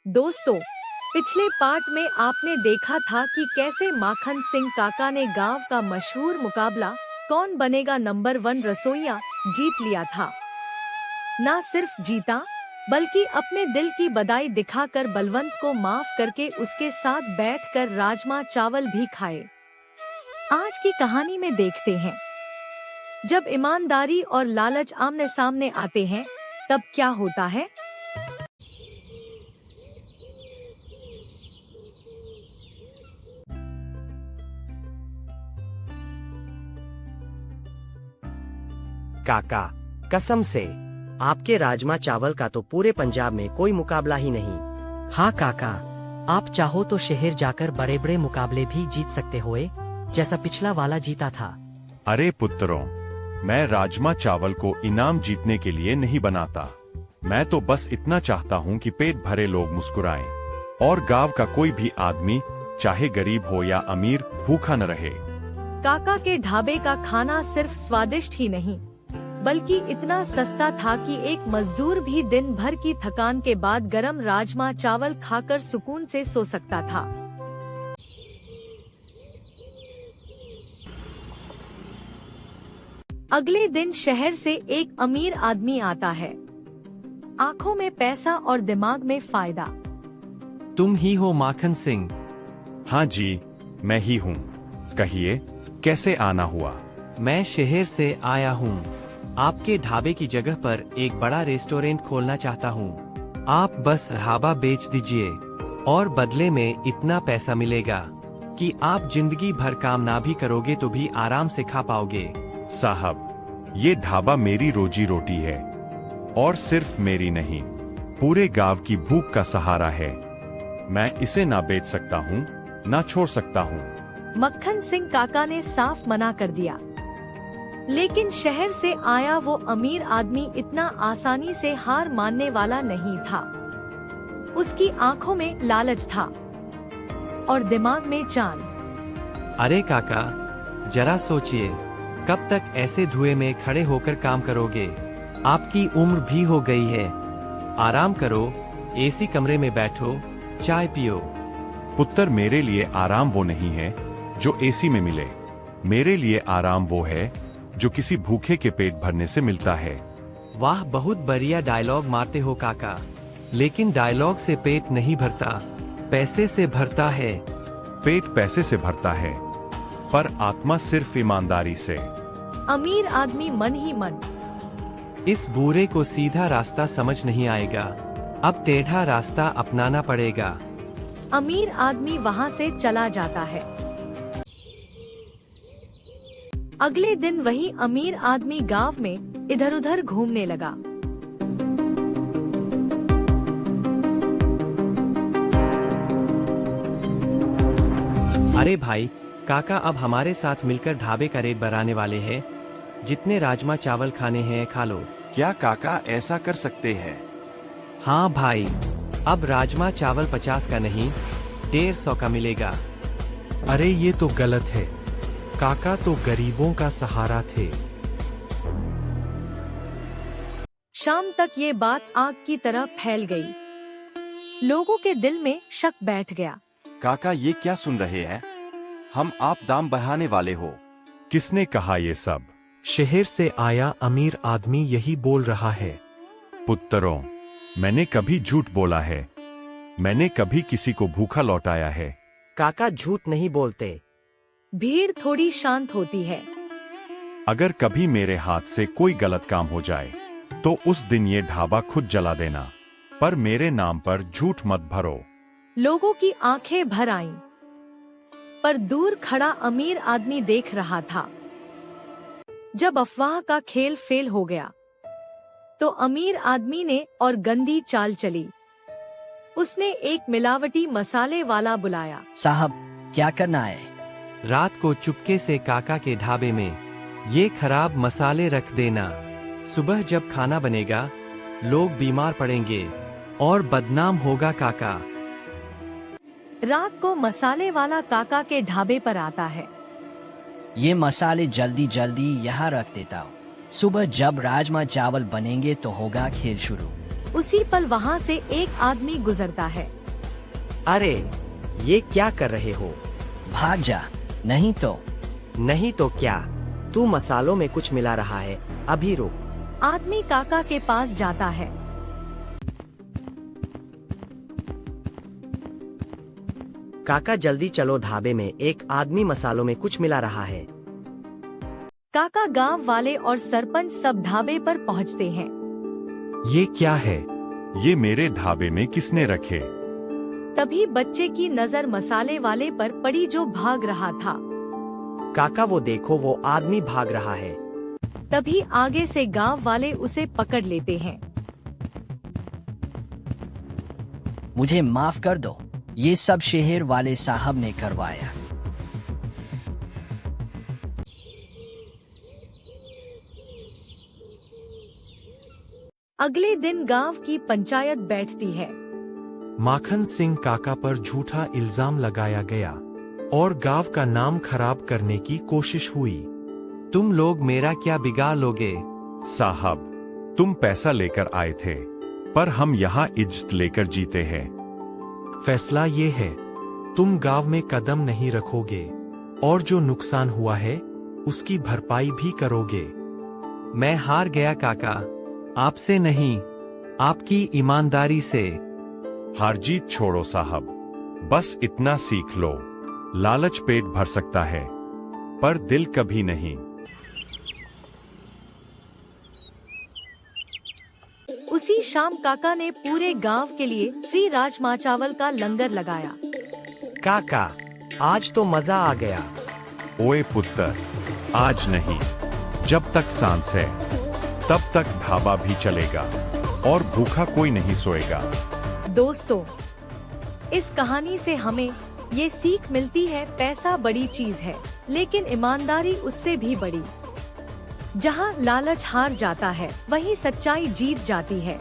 दोस्तों, पिछले पार्ट में आपने देखा था कि कैसे माखन सिंह काका ने गांव का मशहूर मुकाबला कौन बनेगा नंबर 1 रसोइया जीत लिया था। न सिर्फ जीता बल्कि अपने दिल की बधाई दिखाकर बलवंत को माफ करके उसके साथ बैठकर राजमा चावल भी खाए। आज की कहानी में देखते हैं, जब ईमानदारी और लालच आमने सामने आते हैं तब क्या होता है। काका, कसम से आपके राजमा चावल का तो पूरे पंजाब में कोई मुकाबला ही नहीं। हाँ काका, आप चाहो तो शहर जाकर बड़े बड़े मुकाबले भी जीत सकते होए, जैसा पिछला वाला जीता था। अरे पुत्रों, मैं राजमा चावल को इनाम जीतने के लिए नहीं बनाता। मैं तो बस इतना चाहता हूँ कि पेट भरे लोग मुस्कुराएं और गांव का कोई भी आदमी, चाहे गरीब हो या अमीर, भूखा न रहे। काका के ढाबे का खाना सिर्फ स्वादिष्ट ही नहीं बल्कि इतना सस्ता था कि एक मजदूर भी दिन भर की थकान के बाद गरम राजमा चावल खाकर सुकून से सो सकता था। अगले दिन शहर से एक अमीर आदमी आता है, आंखों में पैसा और दिमाग में फायदा। तुम ही हो माखन सिंह? हाँ जी, मैं ही हूँ। कहिए, कैसे आना हुआ? मैं शहर से आया हूँ। आपके ढाबे की जगह पर एक बड़ा रेस्टोरेंट खोलना चाहता हूँ। आप बस ढाबा बेच दीजिए और बदले में इतना पैसा मिलेगा कि आप जिंदगी भर काम ना भी करोगे तो भी आराम से खा पाओगे। साहब, ये ढाबा मेरी रोजी रोटी है और सिर्फ मेरी नहीं, पूरे गांव की भूख का सहारा है। मैं इसे ना बेच सकता हूँ, ना छोड़ सकता हूँ। मक्खन सिंह काका ने साफ मना कर दिया, लेकिन शहर से आया वो अमीर आदमी इतना आसानी से हार मानने वाला नहीं था। उसकी आंखों में लालच था और दिमाग में चांद। अरे काका, जरा सोचिए, कब तक ऐसे धुएं में खड़े होकर काम करोगे? आपकी उम्र भी हो गई है। आराम करो, एसी कमरे में बैठो, चाय पियो। पुत्र, मेरे लिए आराम वो नहीं है जो एसी में मिले। मेरे लिए आराम वो है जो किसी भूखे के पेट भरने से मिलता है। वाह, बहुत बढ़िया डायलॉग मारते हो काका। लेकिन डायलॉग से पेट नहीं भरता, पैसे से भरता है। पेट पैसे से भरता है, पर आत्मा सिर्फ ईमानदारी से। अमीर आदमी मन ही मन। इस बूढ़े को सीधा रास्ता समझ नहीं आएगा, अब टेढ़ा रास्ता अपनाना पड़ेगा। अमीर आदमी वहाँ से चला जाता है। अगले दिन वही अमीर आदमी गांव में इधर उधर घूमने लगा। अरे भाई, काका अब हमारे साथ मिलकर ढाबे का रेट बढ़ाने वाले हैं। जितने राजमा चावल खाने हैं खा लो। क्या काका ऐसा कर सकते हैं? हाँ भाई, अब राजमा चावल 50 का नहीं 150 का मिलेगा। अरे ये तो गलत है, काका तो गरीबों का सहारा थे। शाम तक ये बात आग की तरह फैल गई। लोगों के दिल में शक बैठ गया। काका, ये क्या सुन रहे हैं? हम आप दाम बढ़ाने वाले हो। किसने कहा ये सब? शहर से आया अमीर आदमी यही बोल रहा है। पुत्रों, मैंने कभी झूठ बोला है? मैंने कभी किसी को भूखा लौटाया है? काका झूठ नहीं बोलते। भीड़ थोड़ी शांत होती है। अगर कभी मेरे हाथ से कोई गलत काम हो जाए तो उस दिन ये ढाबा खुद जला देना, पर मेरे नाम पर झूठ मत भरो। लोगों की आंखें भर आईं, पर दूर खड़ा अमीर आदमी देख रहा था। जब अफवाह का खेल फेल हो गया तो अमीर आदमी ने और गंदी चाल चली। उसने एक मिलावटी मसाले वाला बुलाया। साहब, क्या करना है? रात को चुपके से काका के ढाबे में ये खराब मसाले रख देना। सुबह जब खाना बनेगा लोग बीमार पड़ेंगे और बदनाम होगा काका। रात को मसाले वाला काका के ढाबे पर आता है। ये मसाले जल्दी जल्दी यहाँ रख देता हूँ। सुबह जब राजमा चावल बनेंगे तो होगा खेल शुरू। उसी पल वहाँ से एक आदमी गुजरता है। अरे ये क्या कर रहे हो? भाग जा, नहीं तो। नहीं तो क्या? तू मसालों में कुछ मिला रहा है, अभी रुक। आदमी काका के पास जाता है। काका जल्दी चलो, ढाबे में एक आदमी मसालों में कुछ मिला रहा है। काका, गांव वाले और सरपंच सब ढाबे पर पहुंचते हैं। ये क्या है? ये मेरे ढाबे में किसने रखे? तभी बच्चे की नजर मसाले वाले पर पड़ी जो भाग रहा था। काका वो देखो, वो आदमी भाग रहा है। तभी आगे से गांव वाले उसे पकड़ लेते हैं। मुझे माफ कर दो, ये सब शहर वाले साहब ने करवाया। अगले दिन गांव की पंचायत बैठती है। माखन सिंह काका पर झूठा इल्जाम लगाया गया और गांव का नाम खराब करने की कोशिश हुई। तुम लोग मेरा क्या बिगाड़ लोगे? साहब, तुम पैसा लेकर आए थे, पर हम यहाँ इज्जत लेकर जीते हैं। फैसला ये है, तुम गांव में कदम नहीं रखोगे और जो नुकसान हुआ है उसकी भरपाई भी करोगे। मैं हार गया काका, आपसे नहीं, आपकी ईमानदारी से। हार जीत छोड़ो साहब, बस इतना सीख लो, लालच पेट भर सकता है पर दिल कभी नहीं। उसी शाम काका ने पूरे गांव के लिए फ्री राजमा चावल का लंगर लगाया। काका, आज तो मजा आ गया। ओए पुत्र, आज नहीं, जब तक सांस है तब तक ढाबा भी चलेगा और भूखा कोई नहीं सोएगा। दोस्तों, इस कहानी से हमें ये सीख मिलती है, पैसा बड़ी चीज है, लेकिन ईमानदारी उससे भी बड़ी। जहाँ लालच हार जाता है, वहीं सच्चाई जीत जाती है।